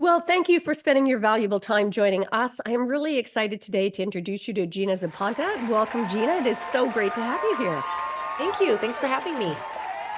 Well, thank you for spending your valuable time joining us. I am really excited today to introduce you to Gina Zapanta. Welcome, Gina. It is so great to have you here. Thank you. Thanks for having me.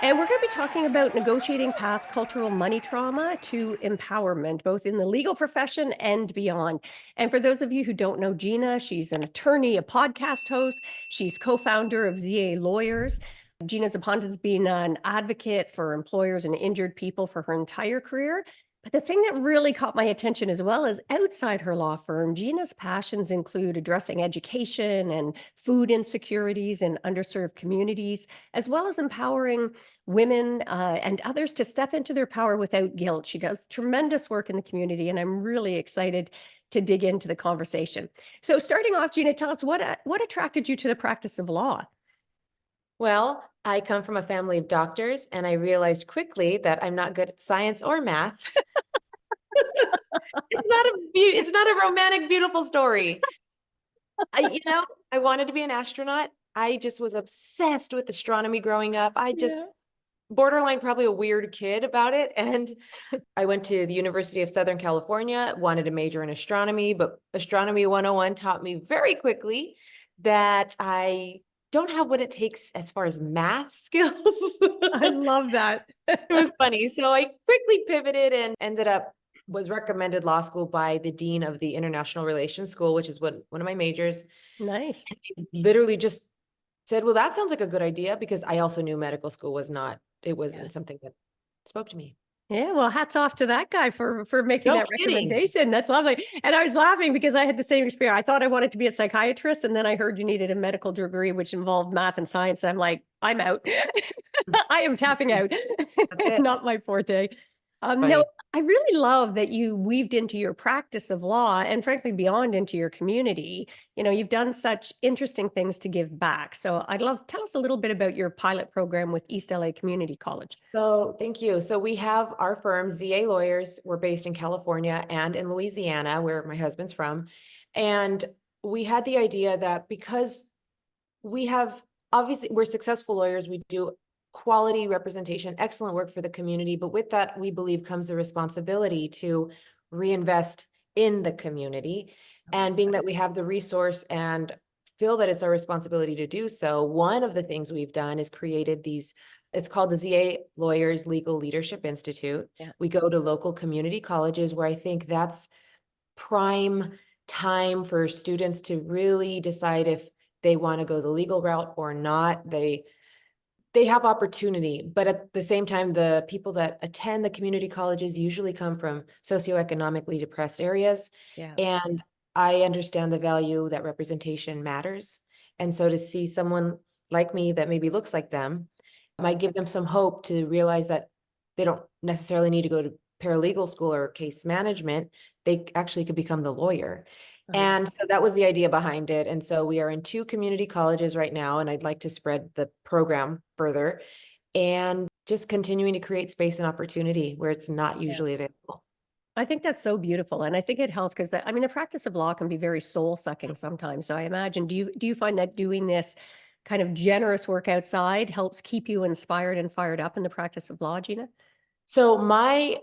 And we're going to be talking about negotiating past cultural money trauma to empowerment, both in the legal profession and beyond. And for those of you who don't know Gina, she's an attorney, a podcast host. She's co-founder of ZA Lawyers. Gina Zapanta has been an advocate for employers and injured people for her entire career. But the thing that really caught my attention as well is outside her law firm, Gina's passions include addressing education and food insecurities in underserved communities, as well as empowering women and others to step into their power without guilt. She does tremendous work in the community, and I'm really excited to dig into the conversation. So starting off, Gina, tell us what attracted you to the practice of law? Well, I come from a family of doctors, and I realized quickly that I'm not good at science or math. It's not a romantic, beautiful story. I wanted to be an astronaut. I just was obsessed with astronomy growing up. I just Yeah. borderline probably a weird kid about it. And I went to the University of Southern California, wanted to major in astronomy, but Astronomy 101 taught me very quickly that I don't have what it takes as far as math skills. I love that. It was funny. So I quickly pivoted and was recommended law school by the dean of the International Relations School, which is one of my majors. Nice. And he literally just said, well, that sounds like a good idea, because I also knew medical school Yeah. wasn't something that spoke to me. Yeah, well, hats off to that guy for making No that kidding. recommendation. That's lovely. And I was laughing because I had the same experience. I thought I wanted to be a psychiatrist, and then I heard you needed a medical degree, which involved math and science. I'm like, I'm out. I am tapping out. That's it. Not my forte. It's No, funny. I really love that you weaved into your practice of law and frankly beyond into your community. You've done such interesting things to give back. So tell us a little bit about your pilot program with East LA Community College. So thank you. So we have our firm, ZA Lawyers. We're based in California and in Louisiana, where my husband's from. And we had the idea that because obviously, we're successful lawyers, we do quality representation, excellent work for the community. But with that, we believe comes the responsibility to reinvest in the community. And being that we have the resource and feel that it's our responsibility to do so, one of the things we've done is created it's called the ZA Lawyers Legal Leadership Institute. Yeah. We go to local community colleges, where I think that's prime time for students to really decide if they want to go the legal route or not. They have opportunity, but at the same time, the people that attend the community colleges usually come from socioeconomically depressed areas. Yeah. And I understand the value that representation matters. And so to see someone like me that maybe looks like them might give them some hope to realize that they don't necessarily need to go to paralegal school or case management. They actually could become the lawyer. And so that was the idea behind it. And so we are in 2 community colleges right now, and I'd like to spread the program further and just continuing to create space and opportunity where it's not Yeah. usually available. I think that's so beautiful. And I think it helps because the practice of law can be very soul sucking sometimes. So I imagine, do you find that doing this kind of generous work outside helps keep you inspired and fired up in the practice of law, Gina? So my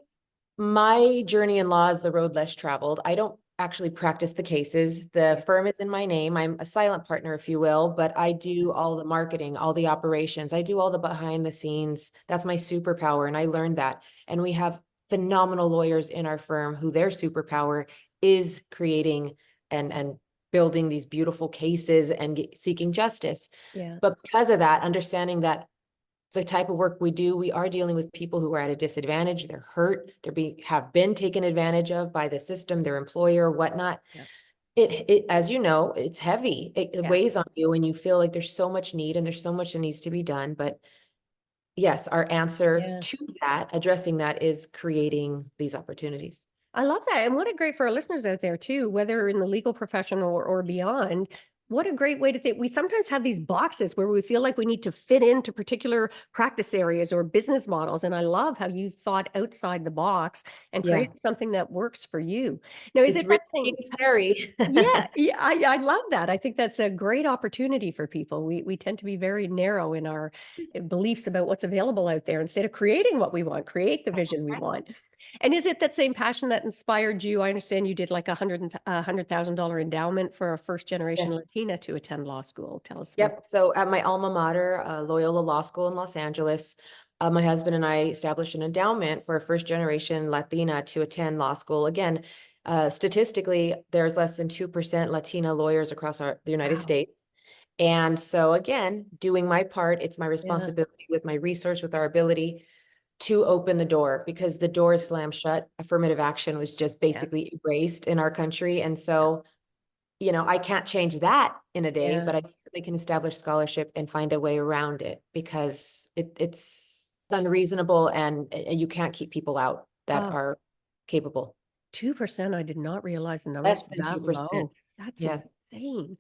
journey in law is the road less traveled. I don't actually practice the cases. The firm is in my name. I'm a silent partner, if you will, but I do all the marketing, all the operations. I do all the behind the scenes. That's my superpower. And I learned that. And we have phenomenal lawyers in our firm who their superpower is creating and building these beautiful cases and seeking justice. Yeah. But because of that, understanding that the type of work we do, we are dealing with people who are at a disadvantage. They're hurt. Have been taken advantage of by the system, their employer, whatnot. Yeah. It as you know, it's heavy. It Yeah. weighs on you, and you feel like there's so much need and there's so much that needs to be done. But yes, our answer Yeah. to that, addressing that, is creating these opportunities. I love that. And what a great for our listeners out there too, whether in the legal profession or beyond. What a great way to think. We sometimes have these boxes where we feel like we need to fit into particular practice areas or business models. And I love how you thought outside the box and Yeah, created something that works for you. Now, is it's it that risky thing? and scary. Yeah, yeah, I love that. I think that's a great opportunity for people. We tend to be very narrow in our beliefs about what's available out there instead of creating what we want, create the vision we want. And is it that same passion that inspired you? I understand you did like $100,000 endowment for a first generation Yes. Latina to attend law school. Tell us about. Yep. So at my alma mater, Loyola Law School in Los Angeles, my husband and I established an endowment for a first generation Latina to attend law school. Again, statistically, there's less than 2% Latina lawyers across the United Wow. States. And so again, doing my part, it's my Yeah. responsibility with my research, with our ability to open the door, because the door is slammed shut. Affirmative action was just Yeah. basically erased in our country. And Yeah. so, I can't change that in a day, Yeah. but I certainly can establish scholarship and find a way around it, because it's unreasonable, and you can't keep people out that Oh, are capable. 2%. I did not realize the numbers Less were than that 2%. low. That's Yes. insane.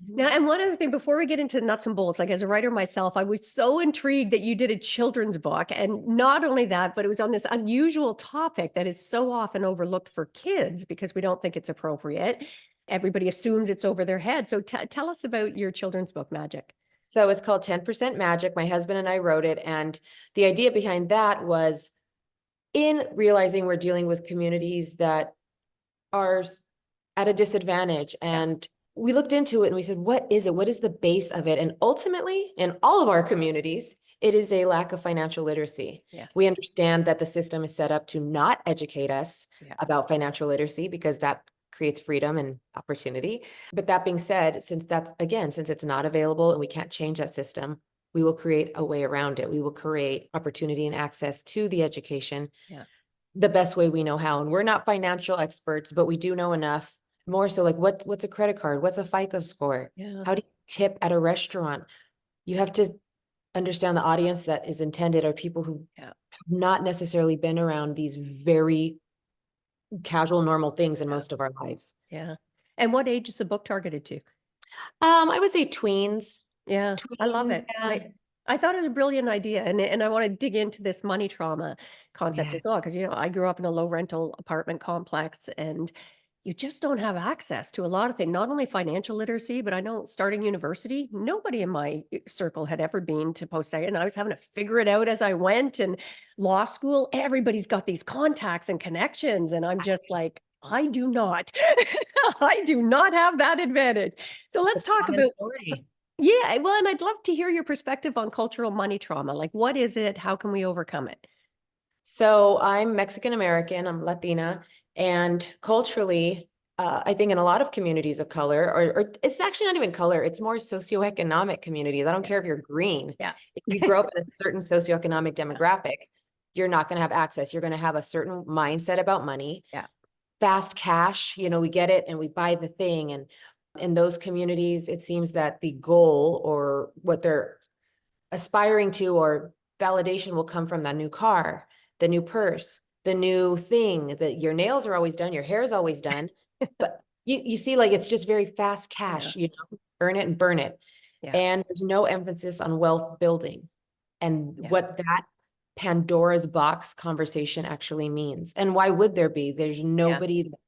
Now, Mhm. and one other thing before we get into nuts and bolts, like as a writer myself, I was so intrigued that you did a children's book. And not only that, but it was on this unusual topic that is so often overlooked for kids because we don't think it's appropriate. Everybody assumes it's over their head. So tell us about your children's book, Magic. So it's called 10% Magic. My husband and I wrote it. And the idea behind that was, in realizing we're dealing with communities that are at a disadvantage, Yeah. and we looked into it and we said, what is it? What is the base of it? And ultimately, in all of our communities, it is a lack of financial literacy. We Yes. understand that the system is set up to not educate us Yeah. about financial literacy, because that creates freedom and opportunity. But that being said, since it's not available and we can't change that system, we will create a way around it. We will create opportunity and access to the education Yeah. the best way we know how. And we're not financial experts, but we do know enough. More so, like, what's a credit card? What's a FICO score? Yeah. How do you tip at a restaurant? You have to understand the audience that is intended are people who Yeah. have not necessarily been around these very casual, normal things in Yeah. most of our lives. Yeah. And what age is the book targeted to? I would say tweens. Yeah, I love Tweens, it. yeah. I thought it was a brilliant idea, and I wanna dig into this money trauma concept Yeah. as well, because I grew up in a low rental apartment complex, and you just don't have access to a lot of things, not only financial literacy, but I know starting university, nobody in my circle had ever been to post-secondary, and I was having to figure it out as I went, and law school, everybody's got these contacts and connections, and I'm just like, "I do not. I do not have that advantage." So The let's talk common about. story. Yeah, well, and I'd love to hear your perspective on cultural money trauma. Like, what is it? How can we overcome it? So I'm Mexican American, I'm Latina, and culturally, I think in a lot of communities of color, or it's actually not even color, it's more socioeconomic communities. I don't Yeah, care if you're green. yeah, If you grow up in a certain socioeconomic demographic, you're not going to have access. You're going to have a certain mindset about money, yeah, fast cash. We get it and we buy the thing. And in those communities, it seems that the goal, or what they're aspiring to, or validation, will come from the new car, the new purse, the new thing, that your nails are always done, your hair is always done. But you see, like, it's just very fast yeah, cash, earn it and burn it. yeah, And there's no emphasis on wealth building and yeah, what that Pandora's box conversation actually means. And why would there be? There's yeah, nobody that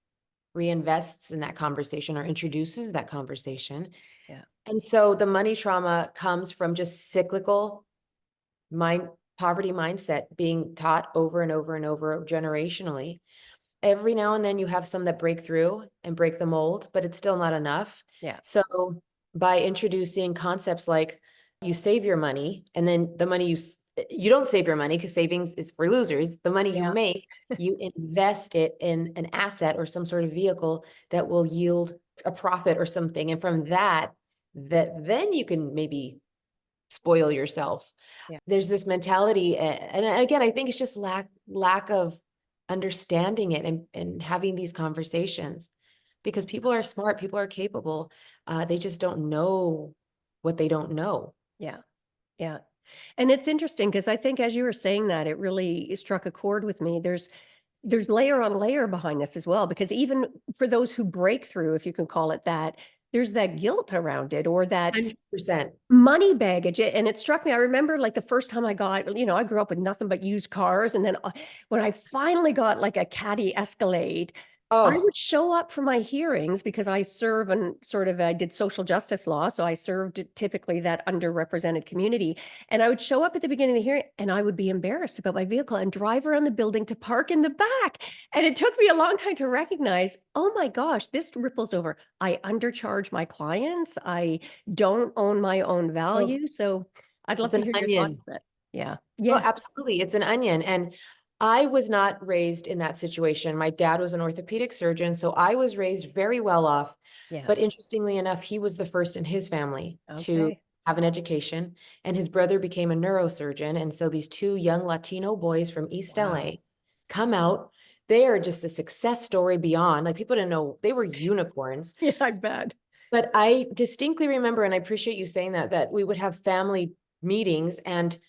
reinvests in that conversation or introduces that conversation. yeah, And so the money trauma comes from just cyclical mind poverty mindset being taught over and over and over generationally. Every now and then you have some that break through and break the mold, but it's still not enough. yeah, So by introducing concepts like, you save your money, and then the money you don't save your money, because savings is for losers. The money you yeah, make, you invest it in an asset or some sort of vehicle that will yield a profit or something. And from that then you can maybe spoil yourself. yeah, There's this mentality, and again, I think it's just lack of understanding it, and having these conversations, because people are smart, people are capable. They just don't know what they don't know. yeah, yeah. And it's interesting because I think as you were saying that, it really struck a chord with me. There's layer on layer behind this as well, because even for those who break through, if you can call it that, there's that guilt around it or that 100%. money baggage, and it struck me. I remember, like, the first time I got, I grew up with nothing but used cars, and then, when I finally got, like, a Caddy Escalade, I Oh, would show up for my hearings because I serve and I did social justice law. So I served typically that underrepresented community. And I would show up at the beginning of the hearing and I would be embarrassed about my vehicle and drive around the building to park in the back. And it took me a long time to recognize, oh my gosh, this ripples over. I undercharge my clients. I don't own my own oh, value. So I'd love it's to an hear your thoughts onion. on that. Yeah. Oh, Yeah. absolutely. It's an onion. And I was not raised in that situation. My dad was an orthopedic surgeon, so I was raised very well off. Yeah. But interestingly enough, he was the first in his family to Okay. have an education, and his brother became a neurosurgeon. And so these two young Latino boys from East Wow. LA come out. They are just a success story beyond. Like people didn't know they were unicorns. Yeah, I bet. But I distinctly remember, and I appreciate you saying that, that we would have family meetings. And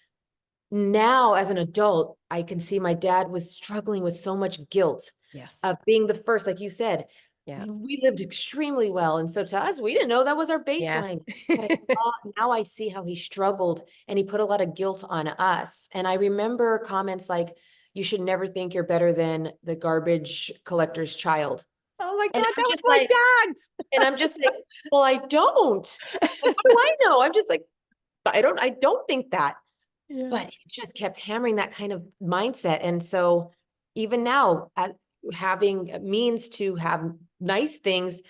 now as an adult, I can see my dad was struggling with so much guilt Yes. of being the first, like you said. Yeah. We lived extremely well. And so to us, we didn't know that was our Yeah. baseline. But I saw, now I see how he struggled and he put a lot of guilt on us. And I remember comments like, you should never think you're better than the garbage collector's child. Oh my And God, I'm that was just my like, dad's. well, I don't. Like, what do I know? I'm just like, I don't think that. Yeah. But he just kept hammering that kind of mindset. And so even now, having means to have nice things,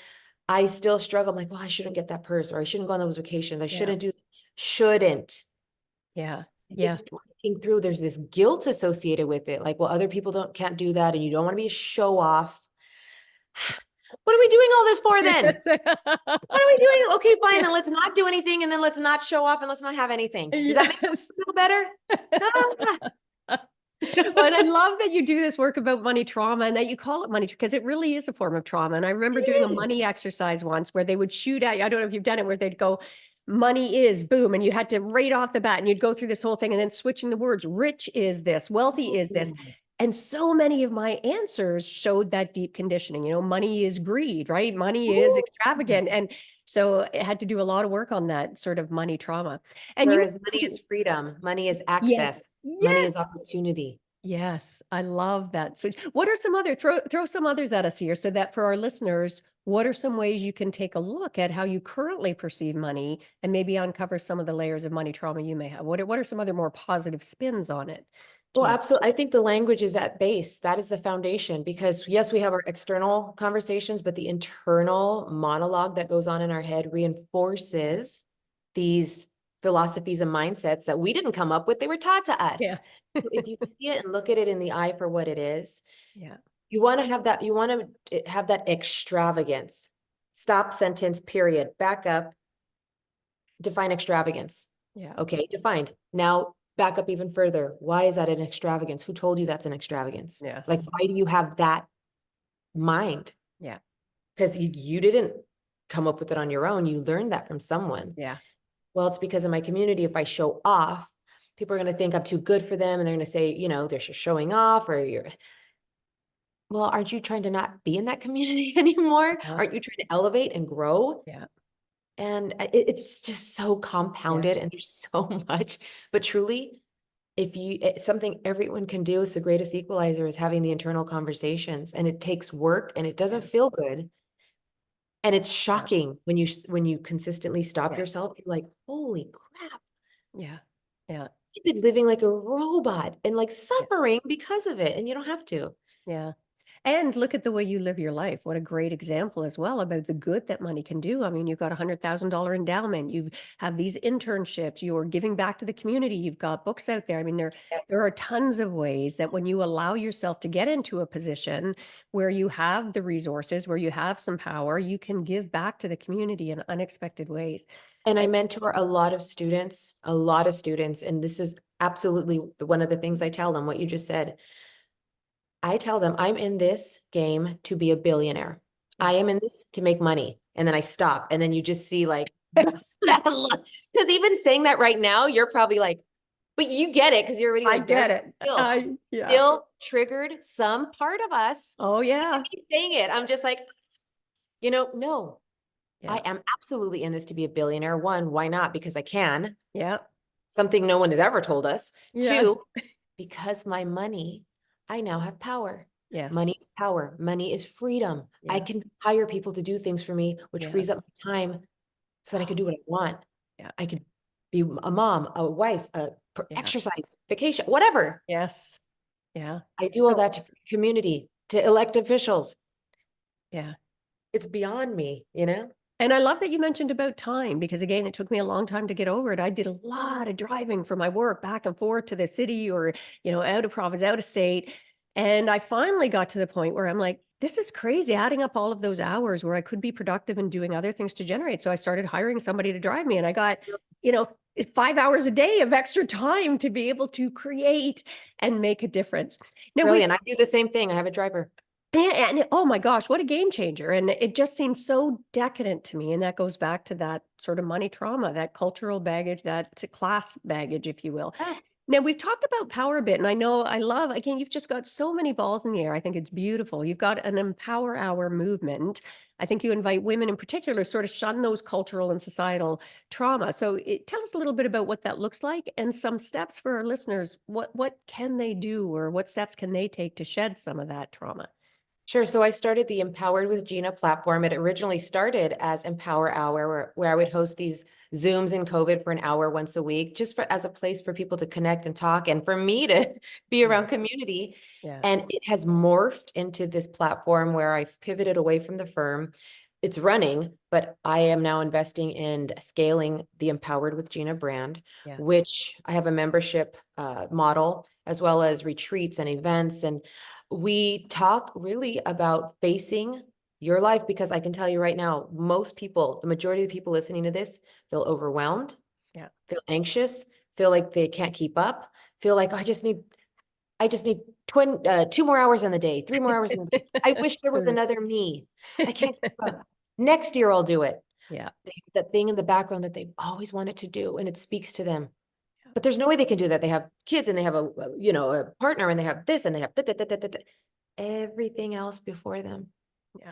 I still struggle. I'm like, well, I shouldn't get that purse, or I shouldn't go on those vacations. I Yeah. shouldn't. Yeah. And Yes. just working through, there's this guilt associated with it. Like, well, other people can't do that, and you don't want to be a show off. What are we doing all this for then? What are we doing? Okay, fine. Yeah. Then let's not do anything, and then let's not show off, and let's not have anything. Does that make Yes. you feel better? Ah. Well, and I love that you do this work about money trauma and that you call it money because it really is a form of trauma. And I remember doing a It is. money exercise once where they would shoot at you. I don't know if you've done it, where they'd go, money is boom. And you had to right off the bat and you'd go through this whole thing and then switching the words, rich is this, wealthy is this. Ooh. And so many of my answers showed that deep conditioning. Money is greed, right? Money is Ooh. extravagant. And so I had to do a lot of work on that sort of money trauma. And you Whereas money is freedom, money is yes, access, money yes. is opportunity. Yes, I love that switch. What are some other throw some others at us here so that for our listeners, what are some ways you can take a look at how you currently perceive money and maybe uncover some of the layers of money trauma you may have? What are some other more positive spins on it, Well, Gina? absolutely. I think the language is at base. That is the foundation because yes, we have our external conversations, but the internal monologue that goes on in our head reinforces these philosophies and mindsets that we didn't come up with. They were taught to Yeah. us. So if you see it and look at it in the eye for what it is, Yeah. you want to have that extravagance. Stop sentence, period. Back up, define extravagance. Yeah. Okay, defined. Now back up even further. Why is that an extravagance? Who told you that's an extravagance? Like, Yes. why do you have that mind? Yeah. Because you didn't come up with it on your own. You learned that from someone. Yeah. Well, it's because in my community, if I show off, people are going to think I'm too good for them. And they're going to say, they're just showing off or well, aren't you trying to not be in that community anymore? Uh-huh. Aren't you trying to elevate and grow? Yeah. And it's just so Yeah. compounded and there's so much, but truly, it's something everyone can do. It's the greatest equalizer is having the internal conversations, and it takes work and it doesn't Yeah. feel good. And it's Yeah. shocking when you consistently stop Yeah. yourself, you're like, holy crap, Yeah. Yeah. you've been living like a robot and like Yeah. suffering because of it. And you don't have to. Yeah. And look at the way you live your life. What a great example as well about the good that money can do. I mean, you've got $100,000 endowment. You have these internships. You're giving back to the community. You've got books out there. I mean, Yes. there are tons of ways that when you allow yourself to get into a position where you have the resources, where you have some power, you can give back to the community in unexpected ways. And I And mentor a lot of students, a lot of students. And this is absolutely one of the things I tell them, what you just said. I tell them I'm in this game to be a billionaire. yeah. I am in this to make money. And then I stop. And then you just see like that look. Because even saying that right now, you're probably like, but you get it because you're already I like there. get it. Still, Yeah. still triggered some part of us. Oh, Even yeah. me saying it, I'm just like, no, I Yeah. am absolutely in this to be a billionaire. One, why not? Because I can. Yeah. Something no one has ever told us. Yeah. Two, because my money, I now have power. Money Yes. is power. Money is freedom. I Yeah. can hire people to do things for me, which frees up Yes. my time so that I can do what I want. Yeah. I could be a mom, a wife, Yeah. exercise, vacation, whatever. Yes. Yeah. I do all So, that to community, to elect officials. yeah. It's beyond me, you know? And I love that you mentioned about time because again, it took me a long time to get over it. I did a lot of driving for my work back and forth to the city or, out of province, out of state. And I finally got to the point where I'm like, this is crazy, adding up all of those hours where I could be productive and doing other things to generate. So I started hiring somebody to drive me and I got, you know, 5 hours a day of extra time to be able to create and make a difference. Now we've Brilliant. I do the same thing. I have a driver. and oh my gosh, what a game changer. And it just seems so decadent to me. And that goes back to that sort of money trauma, that cultural baggage, that class baggage, if you will. Ah, Now, we've talked about power a bit, and I know I love, again, you've just got so many balls in the air. I think it's beautiful. You've got an Empower Hour movement. I think you invite women in particular sort of shun those cultural and societal trauma. So tell us a little bit about what that looks like and some steps for our listeners. What can they do or what steps can they take to shed some of that trauma? sure. So I started the Empowered with Gina platform. It originally started as Empower Hour, where I would host these Zooms in COVID for an hour once a week, just as a place for people to connect and talk and for me to be around community. Yeah. And it has morphed into this platform where I've pivoted away from the firm. It's running, but I am now investing in scaling the Empowered with Gina brand, Yeah. which I have a membership model as well as retreats and events. And we talk really about facing your life because I can tell you right now, most people, the majority of the people listening to this, feel overwhelmed, Yeah. feel anxious, feel like they can't keep up, feel like, "Oh, I just need 2 more hours in the day, 3 more hours in the day. I wish there was True. another me. I can't keep up. Next year I'll do it." Yeah. They have that thing in the background that they've always wanted to do, and it speaks to them. But there's no way they can do that. They have kids and they have a partner and they have this and they have everything else before them. Yeah.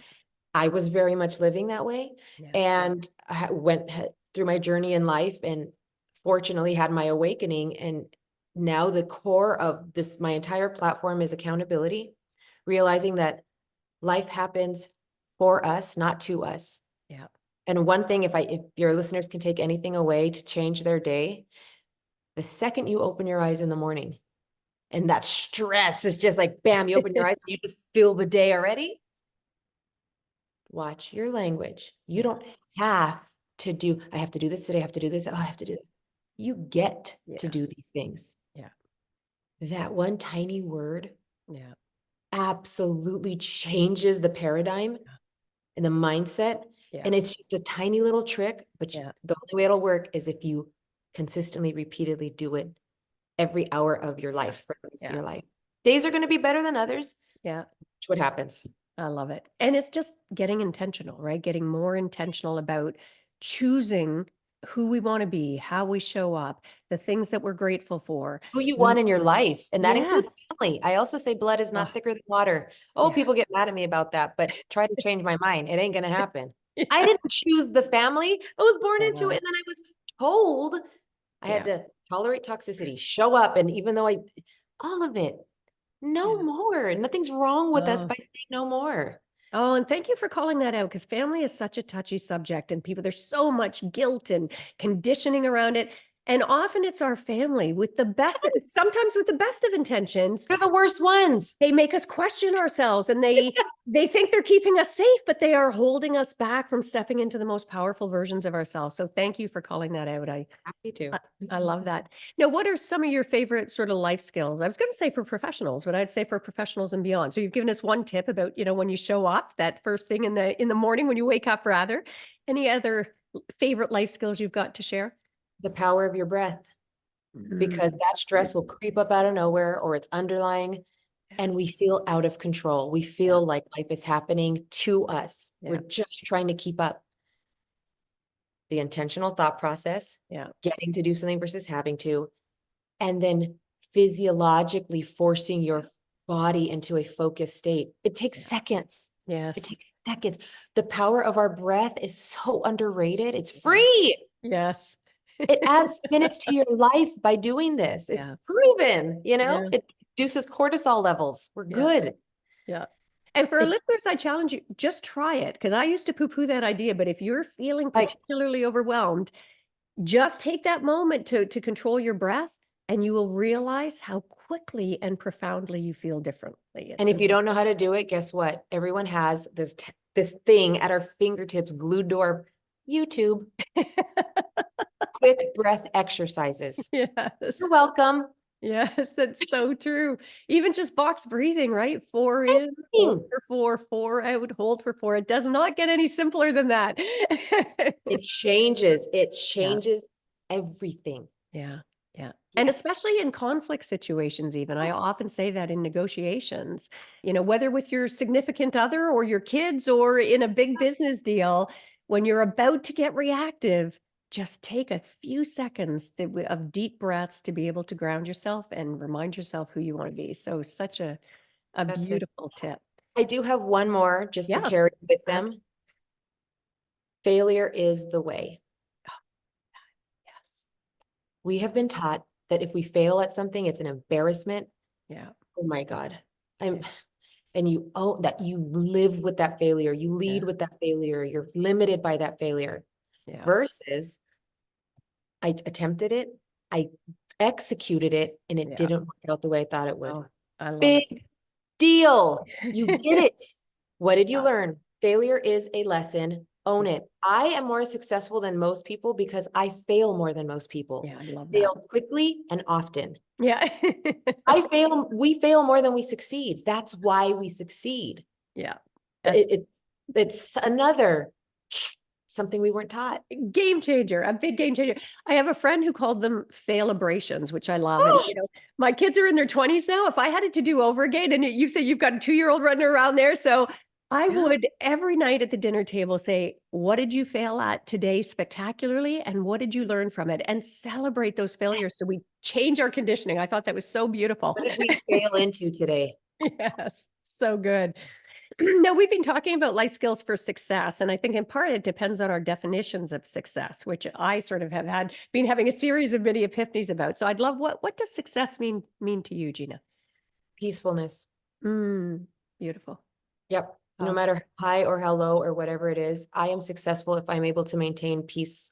I was very much living that way Yeah. and I went through my journey in life and fortunately had my awakening. And now the core of this, my entire platform is accountability, realizing that life happens for us, not to us. Yeah. And one thing, if your listeners can take anything away to change their day, the second you open your eyes in the morning and that stress is just like, bam, you open your eyes and you just feel the day already. Watch your language. You Yeah. don't have to do, I have to do this today. I have to do this. Oh, I have to do that. You get to Yeah. do these things. Yeah. That one tiny word Yeah. absolutely changes the paradigm and the mindset. Yeah. And it's just a tiny little trick, but Yeah. the only way it'll work is if you consistently, repeatedly do it every hour of your life for the rest of Yeah. your life. Days are going to be better than others. Yeah. That's what happens. I love it. And it's just getting intentional, right? Getting more intentional about choosing who we want to be, how we show up, the things that we're grateful for. Who you want in your life. And that includes Yes. family. I also say blood is Oh, not thicker than water. Oh, yeah. people get mad at me about that, but try to change my mind. It ain't going to happen. I Yeah. didn't choose the family. I was born into Yeah. it. And then I was told I had Yeah. to tolerate toxicity, show up. And even though all of it, no Yeah. more. Nothing's wrong with us Oh. by saying no more. Oh, and thank you for calling that out because family is such a touchy subject and people, there's so much guilt and conditioning around it. And often it's our family with the best, sometimes with the best of intentions, They're the worst ones. they make us question ourselves and they think they're keeping us safe, but they are holding us back from stepping into the most powerful versions of ourselves. So thank you for calling that out. Happy to. I I love that. Now, what are some of your favorite sort of life skills? I was going to say for professionals, but I'd say for professionals and beyond. So you've given us one tip about, when you show up that first thing in the morning when you wake up, rather. Any other favorite life skills you've got to share? The power of your breath, Mm, because that stress will creep up out of nowhere or it's underlying and yes. we feel out of control. We Yeah. feel like life is happening to us. We're Yeah. just trying to keep up. The intentional thought process, Yeah. getting to do something versus having to, and then physiologically forcing your body into a focused state. It takes Yeah. seconds. It Yes. takes seconds. The power of our breath is so underrated. It's Yeah. free. Yes. It adds minutes to your life by doing this. It's Yeah. proven, Yeah. it reduces cortisol levels. We're Yeah. good. Yeah. And for our It's listeners, I challenge you, just try it. Because I used to poo-poo that idea, but if you're feeling like, particularly overwhelmed, just take that moment to control your breath, and you will realize how quickly and profoundly you feel differently. and It's if you amazing. don't know how to do it, guess what? Everyone has this thing at our fingertips glued to our YouTube, quick breath exercises. You're Yes. welcome. Yes, that's so true. Even just box breathing, right? 4 in, hold for 4, 4 out, hold for 4. It does not get any simpler than that. It Yeah. changes everything. Yeah, yeah. And Yes. especially in conflict situations even, I often say that in negotiations, whether with your significant other or your kids or in a big business deal, when you're about to get reactive, just take a few seconds of deep breaths to be able to ground yourself and remind yourself who you want to be. So such a That's it. beautiful tip. I do have one more just to Yeah. carry with them. Failure is the way. Yes. We have been taught that if we fail at something, it's an embarrassment. Yeah. Oh my God. I'm Yeah. and you own that, you live with that failure, you Yeah. lead with that failure, you're limited by that failure. Yeah. Versus I attempted it, I executed it, and it Yeah. didn't work out the way I thought it would. Oh, I love Big deal. You did it. it. What did you Yeah. learn? Failure is a lesson. Own Yeah. it. I am more successful than most people because I fail more than most people. Yeah. I love that. Fail quickly and often. Yeah. We fail more than we succeed. That's why we succeed. Yeah. That's It, it's another something we weren't taught. a game changer, a big game changer. I have a friend who called them fail-abrasions, which I love. And, my kids are in their 20s now. If I had it to do over again, and you say you've got a 2-year-old running around there. So I Yeah, would every night at the dinner table say, what did you fail at today spectacularly? And what did you learn from it? And celebrate those failures. So we change our conditioning. I thought that was so beautiful. what did we fail into today? Yes, so good. No, we've been talking about life skills for success, and I think in part it depends on our definitions of success, which I sort of have been having a series of mini epiphanies about. So I'd love what does success mean to you, Gina? Peacefulness. Mm, beautiful. Yep. No Oh, matter high or how low or whatever it is, I am successful if I'm able to maintain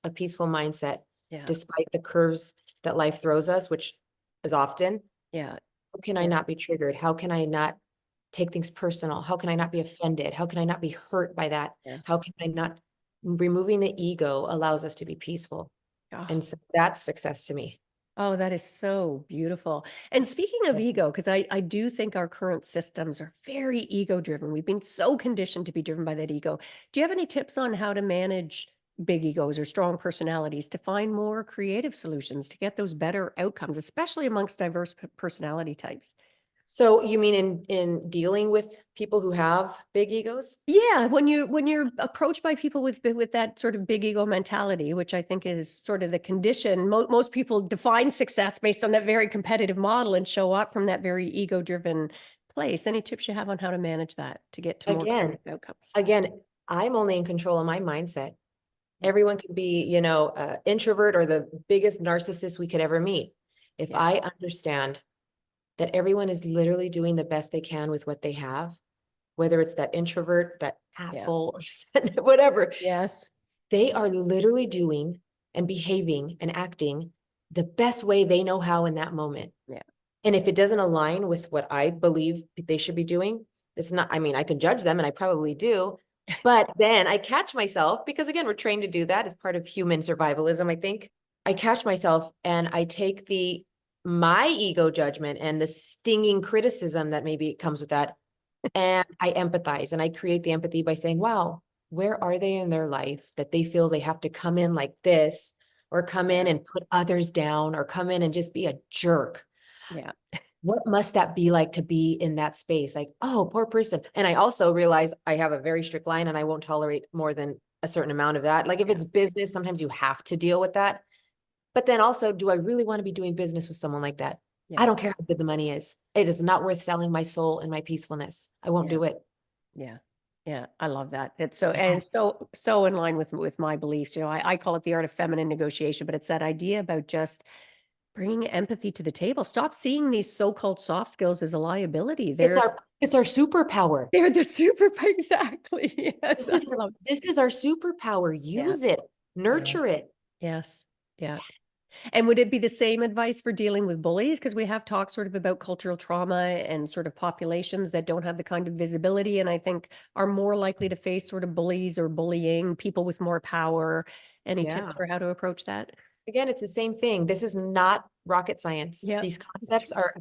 a peaceful mindset, yeah, despite the curves that life throws us, which is often. yeah, How can I yeah, not be triggered? How can I not take things personal? How can I not be offended? How can I not be hurt by that? How yes. can I not removing the ego allows us to be peaceful. Oh, And so that's success to me. oh, that is so beautiful. And speaking of Yeah. ego, because I do think our current systems are very ego driven. We've been so conditioned to be driven by that ego. Do you have any tips on how to manage big egos or strong personalities to find more creative solutions to get those better outcomes, especially amongst diverse personality types? So you mean in dealing with people who have big egos? Yeah, when you're approached by people with that sort of big ego mentality, which I think is sort of the condition. Most people define success based on that very competitive model and show up from that very ego-driven place. Any tips you have on how to manage that to get to more Again, creative outcomes? again, I'm only in control of my mindset. Yeah, Everyone can be, introvert or the biggest narcissist we could ever meet. If yeah, I understand that everyone is literally doing the best they can with what they have, whether it's that introvert, that yeah, asshole, or whatever, yes, they are literally doing and behaving and acting the best way they know how in that moment. yeah, And if it doesn't align with what I believe they should be doing, it's not, I mean, I can judge them and I probably do, but then I catch myself because again, we're trained to do that as part of human survivalism, I think. I catch myself and I take my ego judgment and the stinging criticism that maybe comes with that. And I empathize and I create the empathy by saying, wow, where are they in their life that they feel they have to come in like this or come in yeah, and put others down or come in and just be a jerk? yeah, What must that be like to be in that space? Like, oh, poor person. And I also realize I have a very strict line and I won't tolerate more than a certain amount of that. Like if yeah, it's business, sometimes you have to deal with that. But then also, do I really want to be doing business with someone like that? I yeah, don't care how good the money is. It is not worth selling my soul and my peacefulness. I won't yeah. do it. Yeah. Yeah, I love that. It's so and Yes. so in line with my beliefs. I call it the art of feminine negotiation, but it's that idea about just Bringing empathy to the table. Stop seeing these so-called soft skills as a liability. It's our superpower. They're the super exactly. Yes, I love This is our superpower. yeah, Use it, yeah, nurture it. yes, yeah. And would it be the same advice for dealing with bullies? Because we have talked sort of about cultural trauma and sort of populations that don't have the kind of visibility, and I think are more likely to face sort of bullies or bullying, people with more power. Any tips Yeah. for how to approach that? Again, it's the same thing. This is not rocket science. Yeah, These concepts are,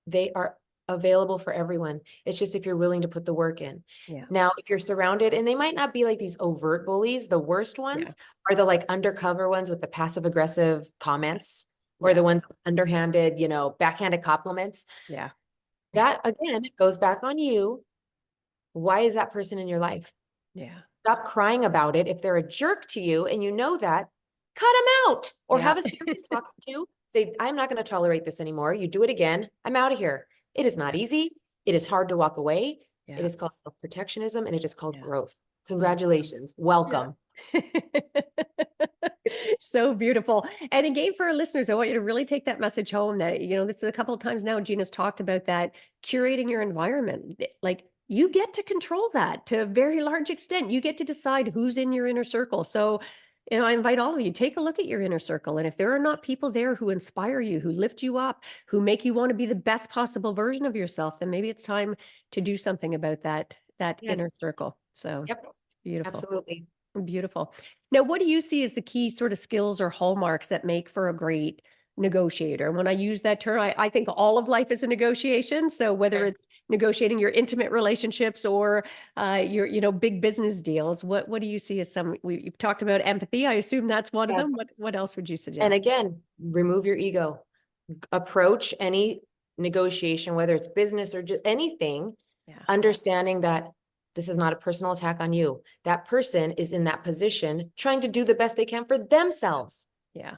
they are available for everyone. It's just if you're willing to put the work in. yeah, Now, if you're surrounded, and they might not be like these overt bullies, the worst yeah, ones are the like undercover ones with the passive aggressive comments, or yeah, the ones underhanded, backhanded compliments. yeah, That again goes back on you. Why is that person in your life? yeah, Stop crying about it. If they're a jerk to you and you know that, cut them out or yeah, have a serious talk to. Say, I'm not going to tolerate this anymore. You do it again, I'm out of here. It is not easy. It is hard to walk away. It yeah, is called self-protectionism, and it is called yeah, growth. yeah. Congratulations. Yeah. Welcome. So beautiful. And again, for our listeners, I want you to really take that message home that, this is a couple of times now, Gina's talked about that curating your environment. Like you get to control that to a very large extent. You get to decide who's in your inner circle. So, I invite all of you, take a look at your inner circle. And if there are not people there who inspire you, who lift you up, who make you want to be the best possible version of yourself, then maybe it's time to do something about that Yes. inner circle. So Yep. it's beautiful. Absolutely. Beautiful. Now, what do you see as the key sort of skills or hallmarks that make for a great negotiator? And when I use that term, I think all of life is a negotiation. So whether Okay. it's negotiating your intimate relationships or your, big business deals, what do you see as you've talked about empathy. I assume that's one of Yes. them. What else would you And suggest? again, remove your ego. Approach any negotiation, whether it's business or just anything, Yeah. understanding that this is not a personal attack on you. That person is in that position trying to do the best they can for themselves. Yeah.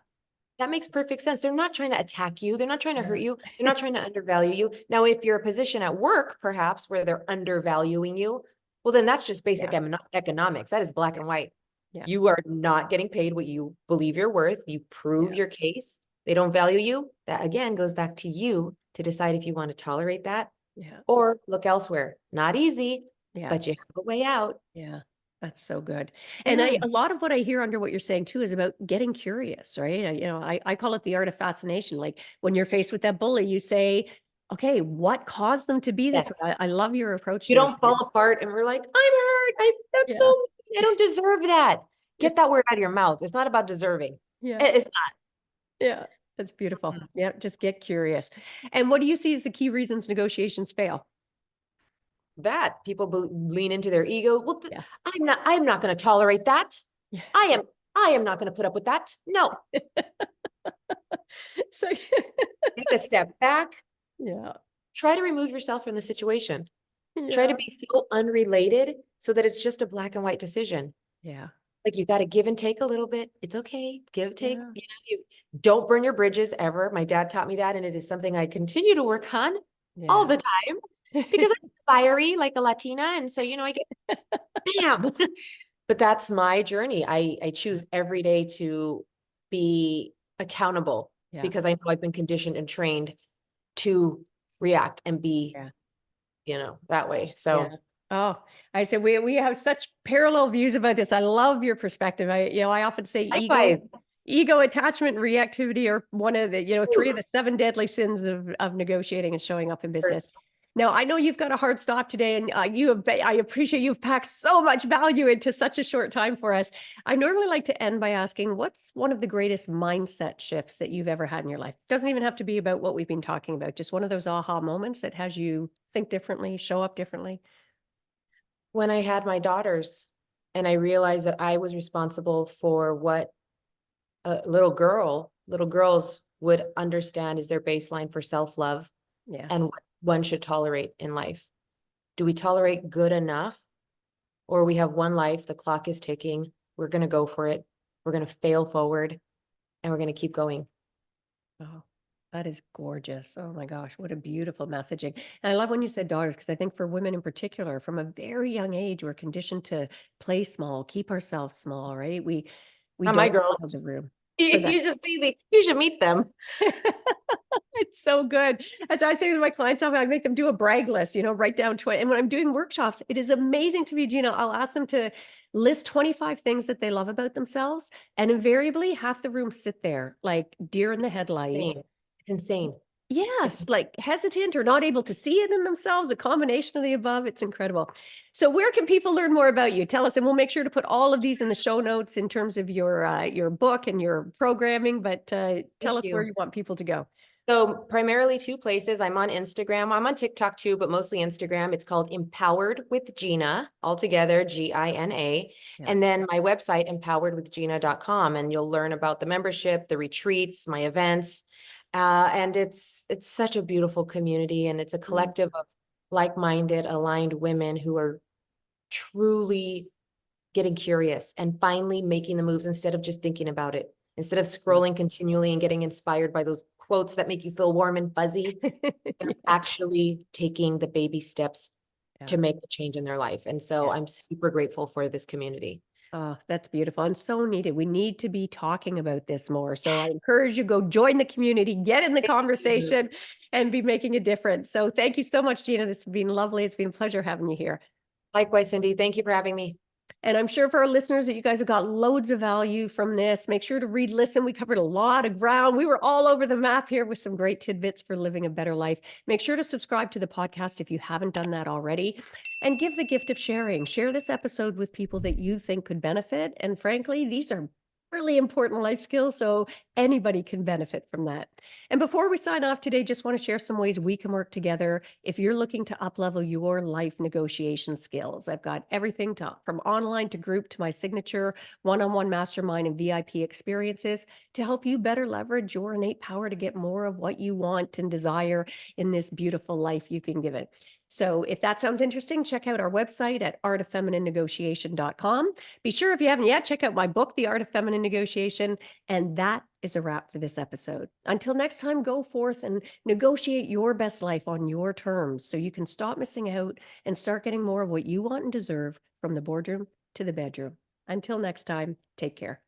That makes perfect sense. They're not trying to attack you. They're not trying to hurt Yeah. you. They're not trying to undervalue you. Now, if you're a position at work, perhaps where they're undervaluing you, well, then that's just basic Yeah. economics. That is black Yeah. and white. Yeah. You are not getting paid what you believe you're worth. You prove Yeah. your case. They don't value you. That again goes back to you to decide if you want to tolerate that Yeah. or look elsewhere. Not easy, Yeah. but you have a way out. Yeah, that's so good. And Yeah. a lot of what I hear under what you're saying too is about getting curious, right? I call it the art of fascination. Like when you're faced with that bully, you say, okay, what caused them to be this Yes. way? I love your approach You to it. don't fall apart and we're like, I'm hurt. That's Yeah. so, I don't deserve that. Get that word out of your mouth. It's not about deserving. Yeah. It's not Yeah. That's beautiful. Yeah. Just get curious. And what do you see as the key reasons negotiations fail? that. People lean into their ego. Well, Yeah. I'm not going to tolerate that. Yeah. I am not going to put up with that. No, So, take a step back. yeah. Try to remove yourself from the situation. Try to Yeah. be so unrelated so that it's just a black and white decision. Yeah. Like you got to give and take a little bit. It's okay. Give, take, Yeah. you don't burn your bridges ever. My dad taught me that. And it is something I continue to work on all Yeah. the time because I'm fiery like a Latina. And so, I get bam. But that's my journey. I choose every day to be accountable Yeah. because I know I've been conditioned and trained to react and be, Yeah. that way. Yeah. So Oh, I said we have such parallel views about this. I love your perspective. I often say likewise. ego, attachment, and reactivity are one of the, three of Whew. the seven deadly sins of negotiating and showing up in business. First, Now, I know you've got a hard stop today, and I appreciate you've packed so much value into such a short time for us. I normally like to end by asking, what's one of the greatest mindset shifts that you've ever had in your life? Doesn't even have to be about what we've been talking about, just one of those aha moments that has you think differently, show up differently. when I had my daughters and I realized that I was responsible for what a little girls would understand is their baseline for self-love and Yes. what one should tolerate in life. Do we tolerate good enough? Or we have one life, the clock is ticking, we're going to go for it, we're going to fail forward, and we're going to keep going. Oh, that is gorgeous. Oh my gosh, what a beautiful messaging. And I love when you said daughters, because I think for women in particular, from a very young age, we're conditioned to play small, keep ourselves small, right? We Not my don't girls. have the room. for that. You should meet them. It's so good. As I say to my clients, I make them do a brag list, write down 20. And when I'm doing workshops, it is amazing to me, Gina. I'll ask them to list 25 things that they love about themselves. And invariably, half the room sit there like deer in the headlights. Insane. It's insane. Yes, It's like hesitant or not able to see it in themselves, a combination of the above. It's incredible. So where can people learn more about you? Tell us, and we'll make sure to put all of these in the show notes in terms of your book and your programming, but tell Thank us where you. you want people to go. So primarily two places. I'm on Instagram. I'm on TikTok too, but mostly Instagram. It's called Empowered with Gina, altogether, Gina. Yeah. And then my website, empoweredwithgina.com, and you'll learn about the membership, the retreats, my events. And it's such a beautiful community, and it's a collective of like-minded, aligned women who are truly getting curious and finally making the moves instead of just thinking about it. Instead of scrolling continually and getting inspired by those quotes that make you feel warm and fuzzy, they're actually taking the baby steps to Yeah. make the change in their life. And so Yeah. I'm super grateful for this community. Oh, that's beautiful and so needed. We need to be talking about this more. So I encourage you, go join the community, get in the Thank you. conversation, and be making a difference. So thank you so much, Gina. This has been lovely. It's been a pleasure having you here. Likewise, Cindy, thank you for having me. And I'm sure for our listeners that you guys have got loads of value from this. Make sure to read, listen. We covered a lot of ground. We were all over the map here with some great tidbits for living a better life. Make sure to subscribe to the podcast if you haven't done that already. And give the gift of sharing. Share this episode with people that you think could benefit. And frankly, these are really important life skills, so anybody can benefit from that. And before we sign off today, just want to share some ways we can work together if you're looking to uplevel your life negotiation skills. I've got everything from online to group to my signature one-on-one mastermind and VIP experiences to help you better leverage your innate power to get more of what you want and desire in this beautiful life you've been given. So if that sounds interesting, check out our website at artoffemininenegotiation.com. Be sure if you haven't yet, check out my book, The Art of Feminine Negotiation. And that is a wrap for this episode. Until next time, go forth and negotiate your best life on your terms so you can stop missing out and start getting more of what you want and deserve from the boardroom to the bedroom. Until next time, take care.